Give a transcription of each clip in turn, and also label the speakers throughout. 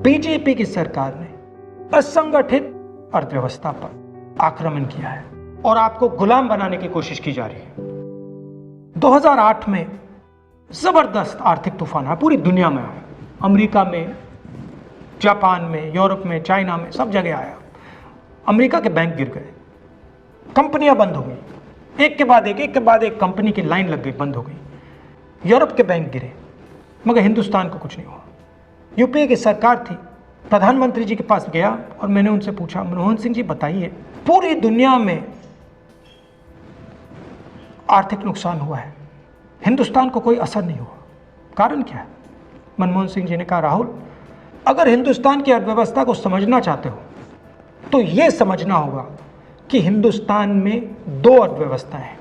Speaker 1: BJP की सरकार ने असंगठित अर्थव्यवस्था पर आक्रमण किया है और आपको गुलाम बनाने की कोशिश की जा रही है। 2008 में जबरदस्त आर्थिक तूफान आया, पूरी दुनिया में आया, अमेरिका में, जापान में, यूरोप में, चाइना में, सब जगह आया। अमेरिका के बैंक गिर गए, कंपनियां बंद हो गई, एक के बाद एक कंपनी की लाइन लग गई, बंद हो गई। यूरोप के बैंक गिरे, मगर हिंदुस्तान को कुछ नहीं हुआ। यूपीए की सरकार थी, प्रधानमंत्री जी के पास गया और मैंने उनसे पूछा, मनमोहन सिंह जी बताइए, पूरी दुनिया में आर्थिक नुकसान हुआ है, हिंदुस्तान को कोई असर नहीं हुआ, कारण क्या है? मनमोहन सिंह जी ने कहा, राहुल, अगर हिंदुस्तान की अर्थव्यवस्था को समझना चाहते हो तो यह समझना होगा कि हिंदुस्तान में दो अर्थव्यवस्थाएं हैं।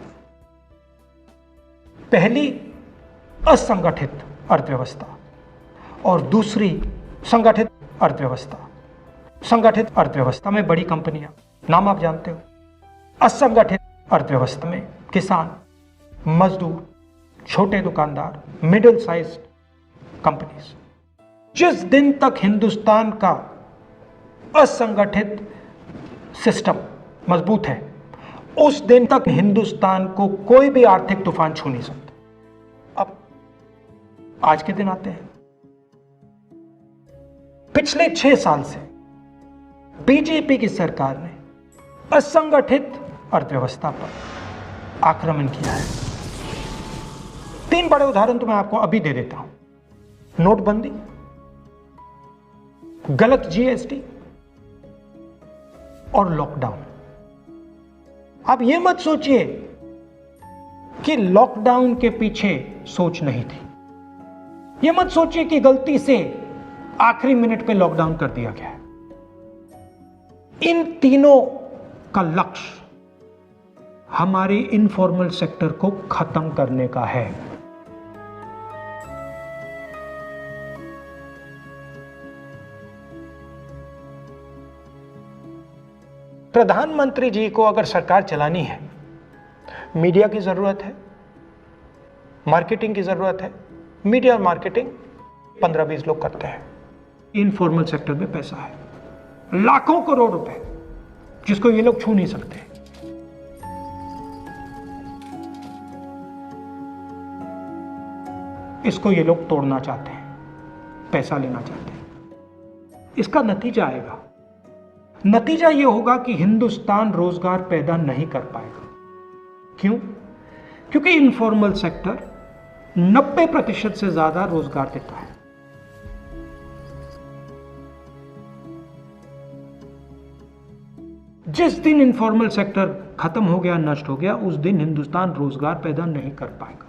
Speaker 1: पहली असंगठित अर्थव्यवस्था और दूसरी संगठित अर्थव्यवस्था। संगठित अर्थव्यवस्था में बड़ी कंपनियां, नाम आप जानते हो। असंगठित अर्थव्यवस्था में किसान, मजदूर, छोटे दुकानदार, मिडिल साइज कंपनीज। जिस दिन तक हिंदुस्तान का असंगठित सिस्टम मजबूत है, उस दिन तक हिंदुस्तान को कोई भी आर्थिक तूफान छू नहीं सकता। अब आज के दिन आते हैं। पिछले 6 साल से बीजेपी की सरकार ने असंगठित अर्थव्यवस्था पर आक्रमण किया है। 3 बड़े उदाहरण तो मैं आपको अभी दे देता हूं। नोटबंदी, गलत जीएसटी और लॉकडाउन। आप यह मत सोचिए कि लॉकडाउन के पीछे सोच नहीं थी। यह मत सोचिए कि गलती से आखिरी मिनट पे लॉकडाउन कर दिया गया है। इन तीनों का लक्ष्य हमारे इनफॉर्मल सेक्टर को खत्म करने का है। प्रधानमंत्री जी को अगर सरकार चलानी है, मीडिया की जरूरत है, मार्केटिंग की जरूरत है। मीडिया और मार्केटिंग 15-20 लोग करते हैं। इनफॉर्मल सेक्टर में पैसा है, लाखों करोड़ रुपए, जिसको ये लोग छू नहीं सकते। इसको ये लोग तोड़ना चाहते हैं, पैसा लेना चाहते हैं। इसका नतीजा आएगा। नतीजा यह होगा कि हिंदुस्तान रोजगार पैदा नहीं कर पाएगा। क्यों? क्योंकि इनफॉर्मल सेक्टर 90% से ज्यादा रोजगार देता है। जिस दिन इनफॉर्मल सेक्टर खत्म हो गया, नष्ट हो गया, उस दिन हिंदुस्तान रोजगार पैदा नहीं कर पाएगा।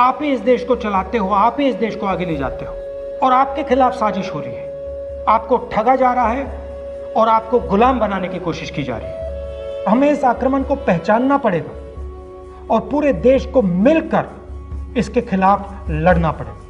Speaker 1: आप ही इस देश को चलाते हो, आप ही इस देश को आगे ले जाते हो, और आपके खिलाफ साजिश हो रही है। आपको ठगा जा रहा है और आपको गुलाम बनाने की कोशिश की जा रही है। हमें इस आक्रमण को पहचानना पड़ेगा और पूरे देश को मिलकर इसके खिलाफ लड़ना पड़ेगा।